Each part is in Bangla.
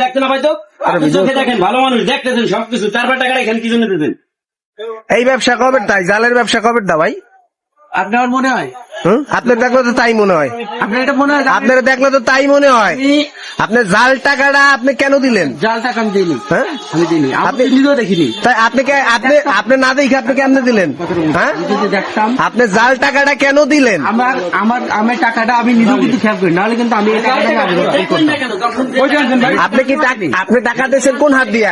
দেখতে না পাইতো আপনি চোখে দেখেন, ভালো মানুষ দেখতেছেন সবকিছু, 4 টাকা এখানে কি জন্য দিতেন? এই ব্যবসা কবে তাই জালের ব্যবসা কবে দা ভাই? আপনার মনে হয়? আপনার দেখলে তো তাই মনে হয়, আপনার এটা মনে হয়? আপনারা দেখলে তো তাই মনে হয়। আপনি জাল টাকাটা আপনি কেন দিলেন? জাল টাকা আমি দিইনি, হ্যাঁ আমি দিইনি, আপনি নিজেও দেখিনি। তাই আপনি আপনি না দেখে আপনি কেমনে দিলেন? হ্যাঁ, আমি যদি দেখতাম আপনি জাল টাকাটা কেন দিলেন? আমার টাকাটা আমি নিজেও কিন্তু খেয়াল করি, নাহলে কিন্তু আমি এই টাকাটাকে আমি রক্ষা করতাম। আপনি কি আপনি টাকা দিয়েছেন কোন হাত দিয়া?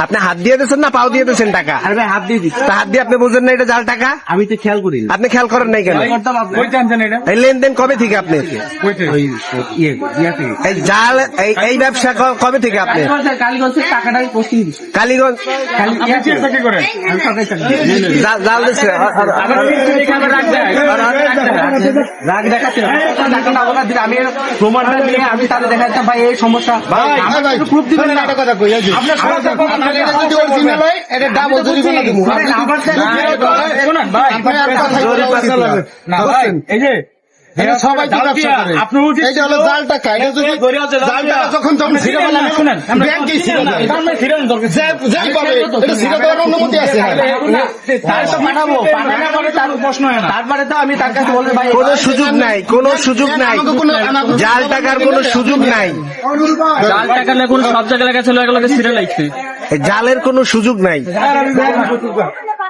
আপনি হাত দিয়ে দিয়েছেন না পাও দিয়ে দিয়েছেন টাকা? আরে ভাই হাত দিয়ে দিচ্ছি, তা হাত দিয়ে আপনি বুঝেন না এটা জাল টাকা? আমি তো খেয়াল করি না। আপনি খেয়াল করেন নাই কেন? এই লেনদেন কবে থেকে আপনি? এই জাল এই ব্যবসা কবে থেকে আপনি? কালীগঞ্জের টাকাটা আমি পৌঁছে দিচ্ছি। কালীগঞ্জ জাল দিচ্ছে রাগ দেখাচ্ছে টাকাটা ওরা দিলে আমি এর প্রমাণটা নিয়ে আমি তাহলে দেখাচ্ছি ভাই এই সমস্যা প্রুফ দিবেন না। সবাই আপনার উচিত এটা হলো জাল টাকা, এটা যদি জাল টাকা যখন তখন ছিঁড়ে ফেলাম, শুনেন ব্যাংকে ছিঁড়ে দেয়, যেই পাবে এটা ছিঁড়ে দেওয়ার অনুমতি আছে। তারপরে তো আমি তার কাছে বলবো ভাই কোনো সুযোগ নাই, কোনো সুযোগ নাই, জাল টাকার কোনো সুযোগ নাই, জাল টাকা না কোনো সব জায়গায় লেখা ছিল, এগুলোকে সিরিয়াল লাগছে। জালের কোনো সুযোগ নাই।